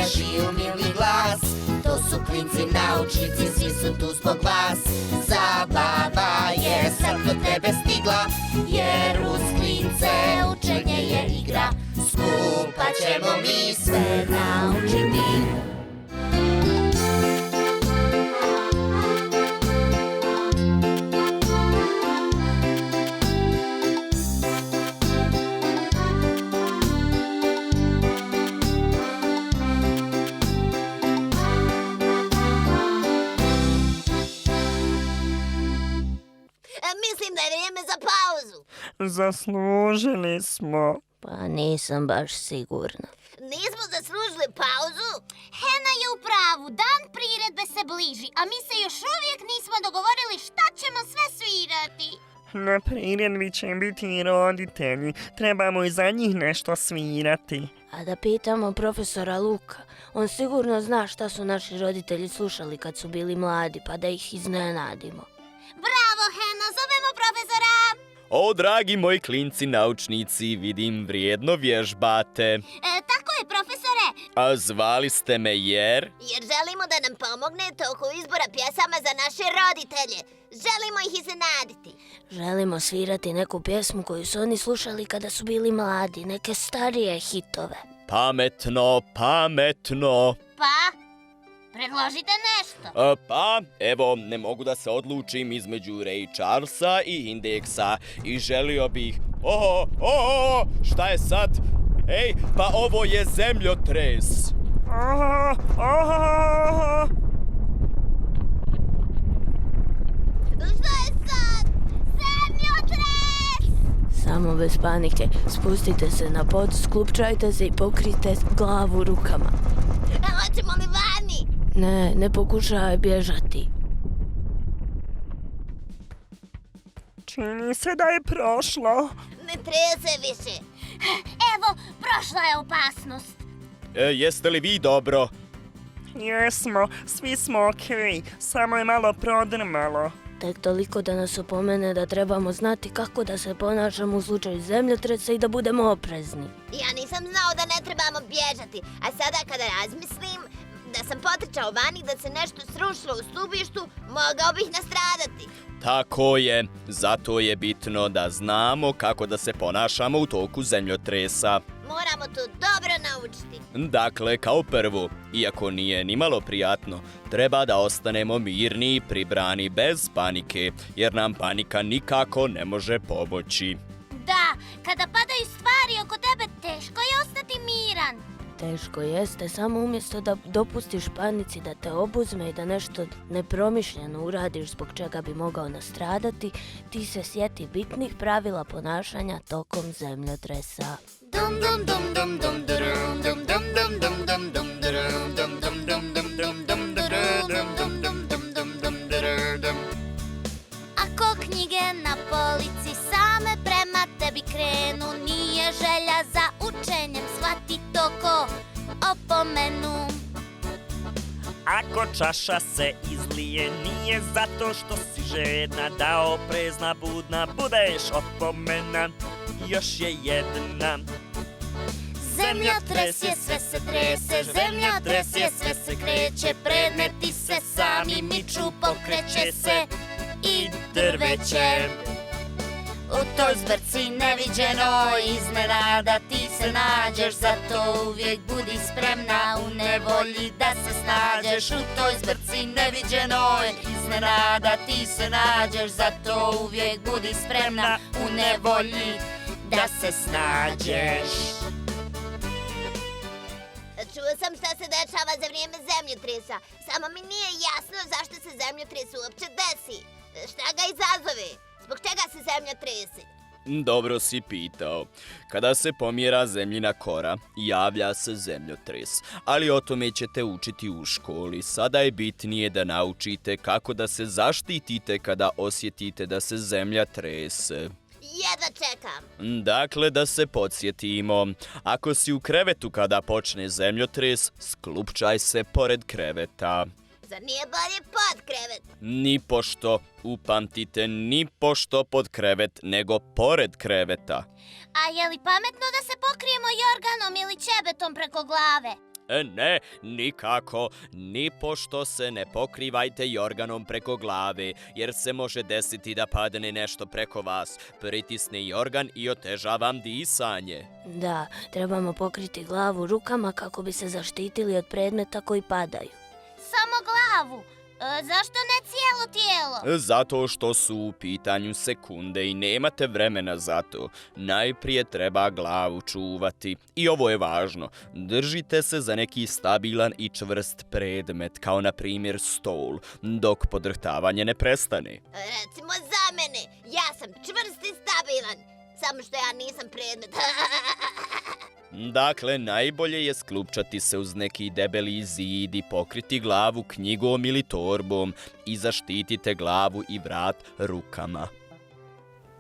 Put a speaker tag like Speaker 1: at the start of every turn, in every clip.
Speaker 1: traži umilni glas. To su klinci naučnici, svi su tu zbog vas. Zabava je sad kod tebe stigla, jer uz klince učenje je igra. Skupa ćemo mi sve naučiti.
Speaker 2: Mislim da je vrijeme za pauzu.
Speaker 3: Zaslužili smo.
Speaker 4: Pa nisam baš sigurna.
Speaker 2: Nismo zaslužili pauzu?
Speaker 5: Hena je u pravu, dan priredbe se bliži, a mi se još uvijek nismo dogovorili šta ćemo sve svirati.
Speaker 3: Na priredbi će biti i roditelji. Trebamo i za njih nešto svirati.
Speaker 4: A da pitamo profesora Luka, on sigurno zna šta su naši roditelji slušali kad su bili mladi, pa da ih iznenadimo.
Speaker 5: Bravo, Hena, zovemo profesora!
Speaker 6: O, dragi moji klinci naučnici, vidim vrijedno vježbate.
Speaker 5: Tako je, profesore.
Speaker 6: A zvali ste me jer?
Speaker 2: Jer želimo da nam pomognete oko izbora pjesama za naše roditelje. Želimo ih iznenaditi.
Speaker 4: Želimo svirati neku pjesmu koju su oni slušali kada su bili mladi, neke starije hitove.
Speaker 6: Pametno, pametno.
Speaker 5: Pa, predložite nešto.
Speaker 6: Pa, evo, ne mogu da se odlučim između Ray Charlesa i Indeksa i želio bih... šta je sad? Ej, pa ovo je zemljotres.
Speaker 2: Šta je sad?
Speaker 5: Zemljotres!
Speaker 4: Samo bez panike, spustite se na pod, sklupčajte se i pokrijte glavu rukama.
Speaker 2: Hoćemo li vani?
Speaker 4: Ne pokušaj bježati.
Speaker 3: Čini se da je prošlo.
Speaker 2: Ne trese više.
Speaker 5: Evo, prošla je opasnost.
Speaker 6: Jeste li vi dobro?
Speaker 3: Jesmo, svi smo okej, samo je malo prodrmalo.
Speaker 4: Tek toliko da nas opomene da trebamo znati kako da se ponašamo u slučaju zemljotresa i da budemo oprezni.
Speaker 2: Ja nisam znao da ne trebamo bježati, a sada kada razmislim da sam potrčao vani da se nešto srušilo u stubištu, mogao bih nastradati.
Speaker 6: Tako je, zato je bitno da znamo kako da se ponašamo u toku zemljotresa.
Speaker 2: Moramo to dobro naučiti.
Speaker 6: Dakle, kao prvo, iako nije nimalo prijatno, treba da ostanemo mirni i pribrani bez panike, jer nam panika nikako ne može pomoći.
Speaker 5: Da, kada padaju stvari oko tebe, teško je ostati miran.
Speaker 4: Teško jeste, samo umjesto da dopustiš panici da te obuzme i da nešto nepromišljeno uradiš zbog čega bi mogao nastradati, ti se sjeti bitnih pravila ponašanja tokom zemljotresa.
Speaker 1: Dum dum dum dum dum dum dum dum dum dum dum dum dum dum dum dum dum dum dum dum.
Speaker 5: Ako knjige na polici same prema tebi krenu, nije želja za učenjem, shvati to ko opomenu.
Speaker 3: Ako čaša se izlije, nije zato što si žedna, da oprezna, budna, budeš opomena. Još je jedna.
Speaker 5: Zemljotres je, sve se trese, zemljotres je, sve se kreće, predmeti se sami miču, pokreće se i drveće. U toj zbrci neviđeno iznenada ti se nađeš, zato uvijek budi spremna u nevolji da se snađeš. U toj zbrci neviđeno iznenada ti se nađeš, zato uvijek budi spremna u nevolji da se snađeš.
Speaker 2: Čuo sam šta se dešava za vrijeme zemljotresa, samo mi nije jasno zašto se zemljotres uopće desi. Šta ga izazove? Zbog čega se zemlja trese?
Speaker 6: Dobro si pitao. Kada se pomjera zemljina kora, javlja se zemljotres. Ali o tome ćete učiti u školi. Sada je bitnije da naučite kako da se zaštitite kada osjetite da se zemlja trese.
Speaker 2: Jedva čekam.
Speaker 6: Dakle, da se podsjetimo. Ako si u krevetu kada počne zemljotres, sklupčaj se pored kreveta.
Speaker 2: Zar nije bolje pod krevet?
Speaker 6: Nipošto, upamtite, nipošto pod krevet, nego pored kreveta.
Speaker 5: A je li pametno da se pokrijemo jorganom ili ćebetom preko glave?
Speaker 6: Ne, nikako. Nipošto se ne pokrivajte jorganom preko glave, jer se može desiti da padne nešto preko vas. Pritisne jorgan i oteža vam disanje.
Speaker 4: Da, trebamo pokriti glavu rukama kako bi se zaštitili od predmeta koji padaju.
Speaker 5: Samo glavu. Zašto ne cijelo tijelo?
Speaker 6: Zato što su u pitanju sekunde i nemate vremena za to. Najprije treba glavu čuvati. I ovo je važno. Držite se za neki stabilan i čvrst predmet, kao na primjer stol, dok podrhtavanje ne prestane.
Speaker 2: Recimo za mene, ja sam čvrst i stabilan, samo što ja nisam predmet.
Speaker 6: Dakle, najbolje je sklupčati se uz neki debeli zid i pokriti glavu knjigom ili torbom i zaštitite glavu i vrat rukama.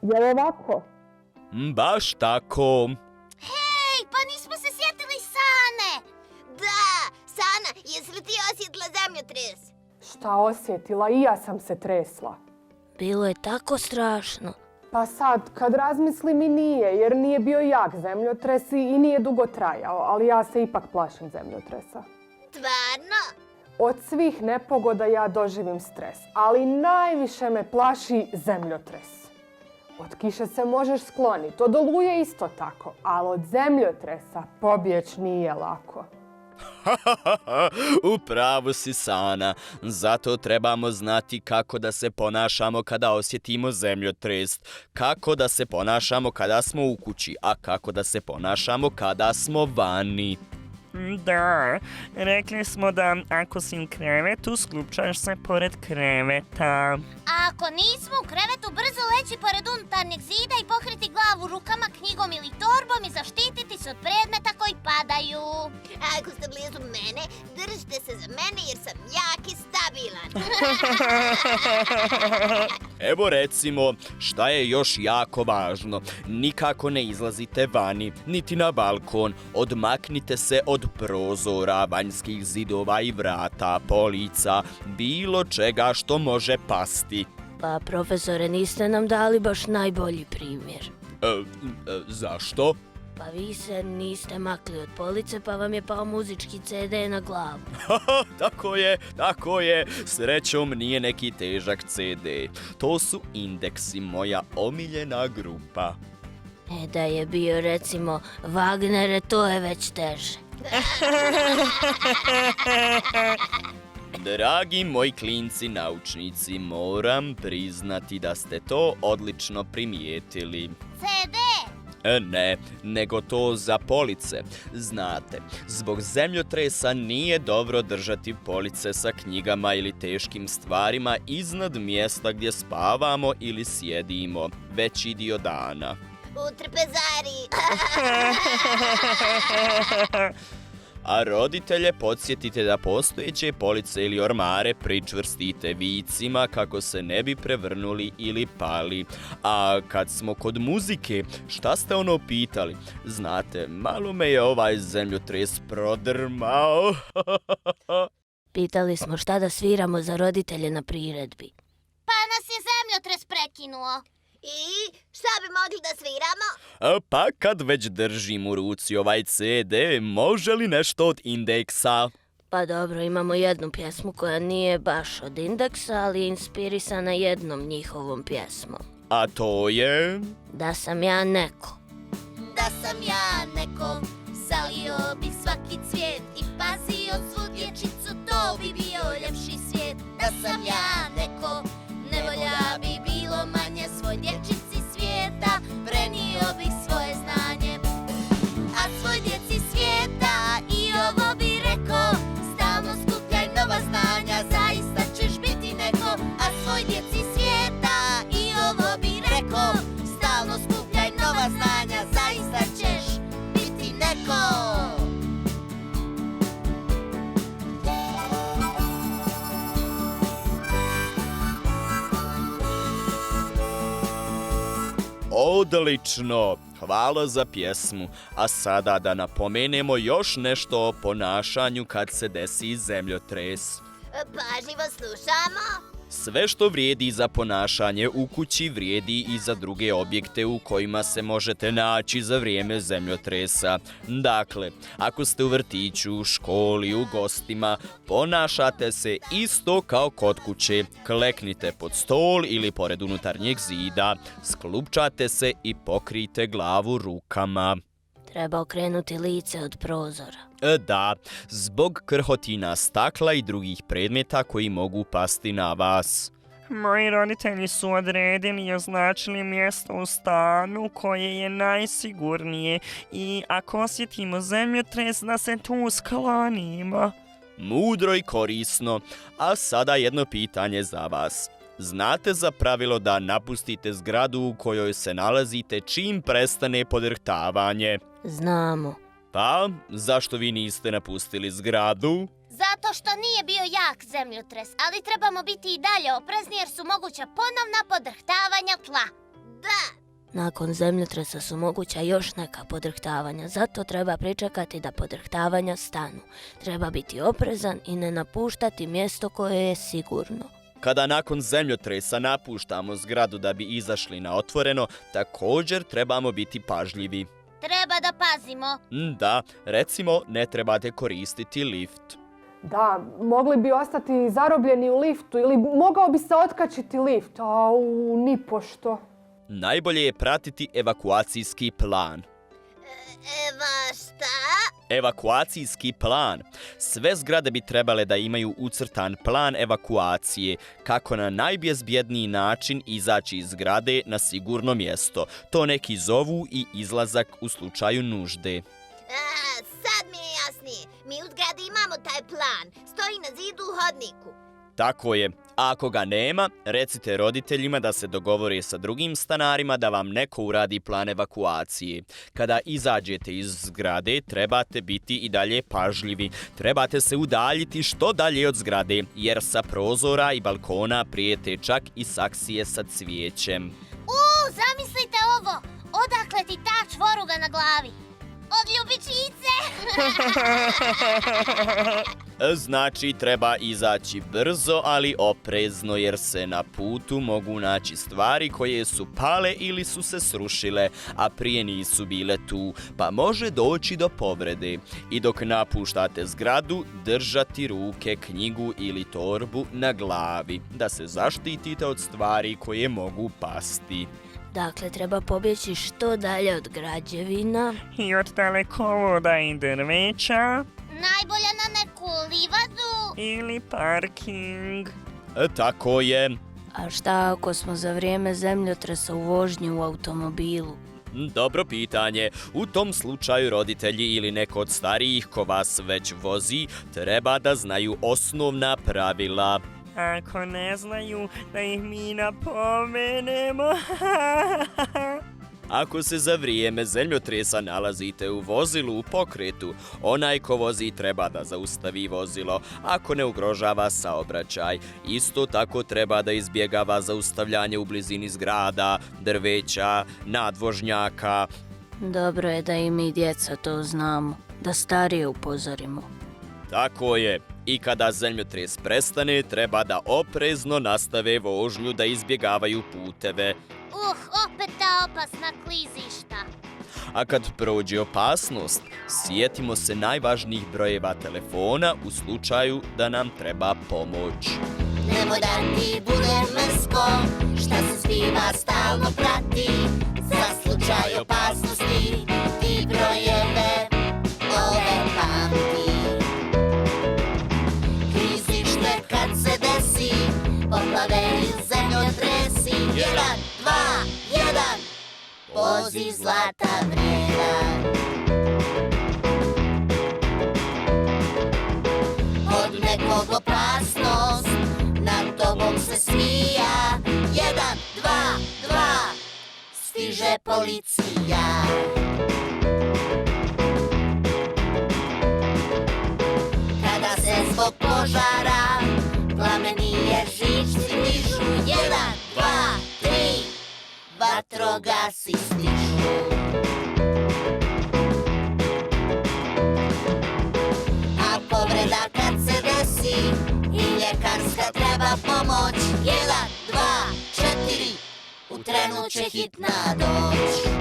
Speaker 7: Je li ovako?
Speaker 6: Baš tako.
Speaker 5: Ej, pa nismo se sjetili Sane.
Speaker 2: Da, Sana, jesi li ti osjetila zemljotres?
Speaker 7: Šta osjetila? I ja sam se tresla.
Speaker 4: Bilo je tako strašno.
Speaker 7: Pa sad, kad razmislim i nije, jer nije bio jak zemljotres i nije dugo trajao, ali ja se ipak plašim zemljotresa.
Speaker 2: Stvarno?
Speaker 7: Od svih nepogoda ja doživim stres, ali najviše me plaši zemljotres. Od kiše se možeš skloniti, od oluje isto tako, ali od zemljotresa pobjeć nije lako.
Speaker 6: U pravu si, Sana. Zato trebamo znati kako da se ponašamo kada osjetimo zemljotres, kako da se ponašamo kada smo u kući, a kako da se ponašamo kada smo vani.
Speaker 3: Da, rekli smo da ako si u krevetu, sklupčaš se pored kreveta.
Speaker 5: A ako nismo u krevetu, brzo leći pored unutarnjeg zida i pokriti glavu rukama, knjigom ili torbom i zaštititi se od predmeta koji padaju.
Speaker 2: A ako ste blizu mene, držite se za mene jer sam jak i stabilan.
Speaker 6: Evo recimo, šta je još jako važno. Nikako ne izlazite vani, niti na balkon. Odmaknite se od prozora, vanjskih zidova i vrata, polica, bilo čega što može pasti.
Speaker 4: Pa, profesore, niste nam dali baš najbolji primjer.
Speaker 6: Zašto?
Speaker 4: Pa vi se niste makli od police, pa vam je pao muzički CD na glavu.
Speaker 6: Tako je. Srećom nije neki težak CD. To su Indeksi, moja omiljena grupa.
Speaker 4: Da je bio, recimo, Wagnere, to je već teže.
Speaker 6: Dragi moji klinci naučnici, moram priznati da ste to odlično primijetili.
Speaker 5: CD.
Speaker 6: Ne, nego to za police. Znate, zbog zemljotresa nije dobro držati police sa knjigama ili teškim stvarima iznad mjesta gdje spavamo ili sjedimo veći dio dana.
Speaker 2: U trpezari.
Speaker 6: A roditelje podsjetite da postojeće police ili ormare pričvrstite vicima kako se ne bi prevrnuli ili pali. A kad smo kod muzike, šta ste ono pitali? Znate, malo me je ovaj zemljotres prodrmao.
Speaker 4: Pitali smo šta da sviramo za roditelje na priredbi.
Speaker 5: Pa nas je zemljotres prekinuo.
Speaker 2: I šta bi mogli da sviramo?
Speaker 6: Pa kad već držim u ruci ovaj CD, može li nešto od Indeksa?
Speaker 4: Pa dobro, imamo jednu pjesmu koja nije baš od Indeksa, ali je inspirisana jednom njihovom pjesmom.
Speaker 6: A to je...
Speaker 4: Da sam ja neko.
Speaker 5: Da sam ja neko, zalio bi svaki cvijet i pazio svu dječicu, to bi bio ljepši svijet. Da sam ja neko, nevolja bi bilo manje, svoj dječici svijeta prenio bih svoje znanje. A svoj djeci svijeta i ovo bi rekao, stalno skupljaj nova znanja, zaista ćeš biti neko. A svoj djeci svijeta i ovo bi rekao, stalno skupljaj nova znanja, zaista ćeš biti neko.
Speaker 6: Odlično! Hvala za pjesmu. A sada da napomenemo još nešto o ponašanju kad se desi zemljotres.
Speaker 2: Pažljivo slušamo.
Speaker 6: Sve što vrijedi za ponašanje u kući vrijedi i za druge objekte u kojima se možete naći za vrijeme zemljotresa. Dakle, ako ste u vrtiću, školi, u gostima, ponašate se isto kao kod kuće. Kleknite pod stol ili pored unutarnjeg zida, sklupčate se i pokrijte glavu rukama.
Speaker 4: Treba okrenuti lice od prozora.
Speaker 6: Da, zbog krhotina stakla i drugih predmeta koji mogu pasti na vas.
Speaker 3: Moji roditelji su odredili i označili mjesto u stanu koje je najsigurnije i ako osjetimo zemljotres da se tu sklonimo.
Speaker 6: Mudro i korisno. A sada jedno pitanje za vas. Znate za pravilo da napustite zgradu u kojoj se nalazite čim prestane podrhtavanje?
Speaker 4: Znamo.
Speaker 6: Pa, zašto vi niste napustili zgradu?
Speaker 5: Zato što nije bio jak zemljotres, ali trebamo biti i dalje oprezni jer su moguća ponovna podrhtavanja tla.
Speaker 2: Da,
Speaker 4: Nakon zemljotresa su moguća još neka podrhtavanja, zato treba pričekati da podrhtavanja stanu. Treba biti oprezan i ne napuštati mjesto koje je sigurno.
Speaker 6: Kada nakon zemljotresa napuštamo zgradu da bi izašli na otvoreno, također trebamo biti pažljivi.
Speaker 5: Treba da pazimo.
Speaker 6: Da, recimo ne trebate koristiti lift.
Speaker 7: Da, mogli bi ostati zarobljeni u liftu ili mogao bi se otkačiti lift, a nipošto.
Speaker 6: Najbolje je pratiti evakuacijski plan.
Speaker 2: šta?
Speaker 6: Evakuacijski plan. Sve zgrade bi trebale da imaju ucrtan plan evakuacije, kako na najbezbjedniji način izaći iz zgrade na sigurno mjesto. To neki zovu i izlazak u slučaju nužde.
Speaker 2: Sad mi je jasnije. Mi u zgradi imamo taj plan. Stoji na zidu u hodniku.
Speaker 6: Tako je. A ako ga nema, recite roditeljima da se dogovore sa drugim stanarima da vam neko uradi plan evakuacije. Kada izađete iz zgrade, trebate biti i dalje pažljivi. Trebate se udaljiti što dalje od zgrade, jer sa prozora i balkona prijete čak i saksije sa cvijećem.
Speaker 5: Zamislite ovo! Odakle ti ta čvoruga na glavi? Od ljubičice!
Speaker 6: Znači, treba izaći brzo, ali oprezno, jer se na putu mogu naći stvari koje su pale ili su se srušile, a prije nisu bile tu, pa može doći do povrede. I dok napuštate zgradu, držati ruke, knjigu ili torbu na glavi, da se zaštitite od stvari koje mogu pasti.
Speaker 4: Dakle, treba pobjeći što dalje od građevina.
Speaker 3: I od dalekovoda i drveća
Speaker 5: Najbolje na neku livadu.
Speaker 3: ili parking.
Speaker 6: Tako je.
Speaker 4: A šta ako smo za vrijeme zemljotresa u vožnji u automobilu?
Speaker 6: Dobro pitanje. U tom slučaju roditelji ili neko od starijih ko vas već vozi treba da znaju osnovna pravila.
Speaker 3: Ako ne znaju, da ih mi napomenemo.
Speaker 6: Ako se za vrijeme zemljotresa nalazite u vozilu u pokretu, onaj ko vozi treba da zaustavi vozilo ako ne ugrožava saobraćaj. Isto tako treba da izbjegava zaustavljanje u blizini zgrada, drveća, nadvožnjaka.
Speaker 4: Dobro je da i mi djeca to znamo, da starije upozorimo.
Speaker 6: Tako je. I kada zemljotres prestane, treba da oprezno nastave vožnju, da izbjegavaju puteve.
Speaker 5: Opet ta opasna klizišta.
Speaker 6: A kad prođe opasnost, sjetimo se najvažnijih brojeva telefona u slučaju da nam treba pomoć.
Speaker 1: Nemoj da ti bude mrsko, šta se zbiva stalno prati. Za slučaj opasnosti ti brojeve ove pamti. Klizište kad se desi, poplave i zemljotresi. 1, 2, 1, poziv zlata vredan. Od nekog opasnost nad tobom se smija. 1, 2, 2, stiže policija. Kada se zbog požara plameni ježičci dižu. 1, 2, 3, vatrogasci stižu. A povreda kad se desi i ljekarska treba pomoć. 1,
Speaker 5: trenu će hitna doć.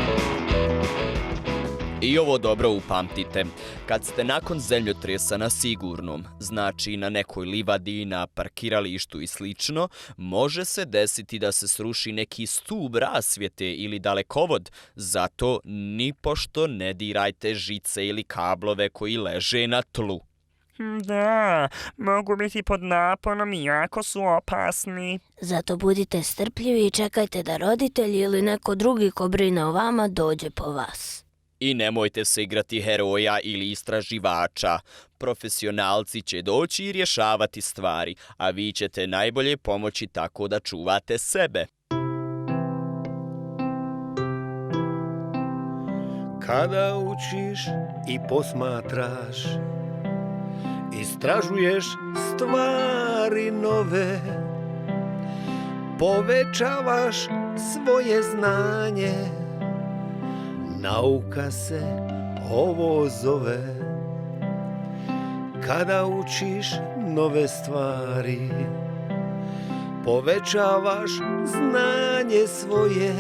Speaker 6: I ovo dobro upamtite. Kad ste nakon zemljotresa na sigurnom, znači na nekoj livadi, na parkiralištu i slično, može se desiti da se sruši neki stub rasvjete ili dalekovod. Zato nipošto ne dirajte žice ili kablove koji leže na tlu.
Speaker 3: Da, mogu biti pod naponom i jako su opasni.
Speaker 4: Zato budite strpljivi i čekajte da roditelji ili neko drugi ko brine o vama dođe po vas.
Speaker 6: I nemojte se igrati heroja ili istraživača. Profesionalci će doći i rješavati stvari, a vi ćete najbolje pomoći tako da čuvate sebe.
Speaker 8: Kada učiš i posmatraš, istražuješ stvari nove, povećavaš svoje znanje, nauka se ovo zove. Kada učiš nove stvari, povećavaš znanje svoje,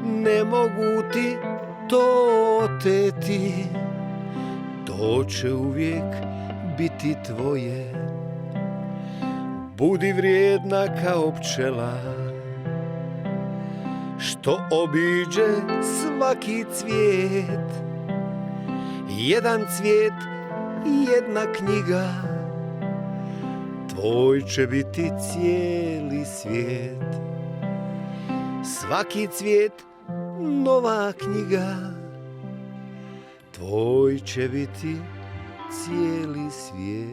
Speaker 8: ne mogu ti to oteti, to će uvijek biti tvoje. Budi vrijedna kao pčela, što obiđe svaki cvijet. Jedan cvijet, jedna knjiga, tvoj će biti cijeli svijet. Svaki cvijet, nova knjiga, tvoj će biti cijeli svijet.